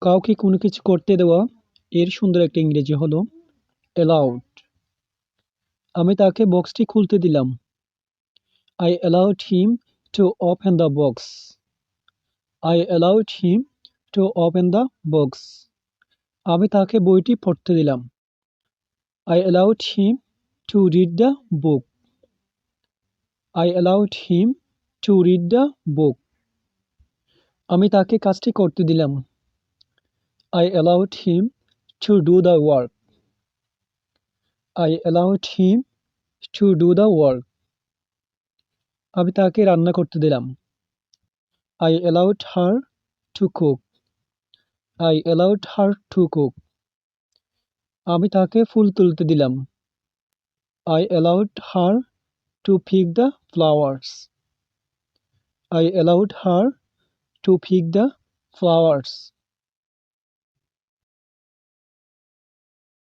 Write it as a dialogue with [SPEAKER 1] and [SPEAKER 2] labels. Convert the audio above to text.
[SPEAKER 1] কাউকে কোনো কিছু করতে দেওয়া এর সুন্দর একটা ইংরেজি হলো allowed। আমি তাকে বক্সটি খুলতে দিলাম। I allowed him to open the box. I allowed him to open the box. আমি তাকে বইটি পড়তে দিলাম। I allowed him to read the book. I allowed him to read the book. আমি তাকে কাজটি করতে দিলাম। I allowed him to do the work. I allowed him to do the work. আমি তাকে রান্না করতে দিলাম। I allowed her to cook. I allowed her to cook. আমি তাকে ফুল তুলতে দিলাম। I allowed her to pick the flowers. I allowed her to pick the flowers.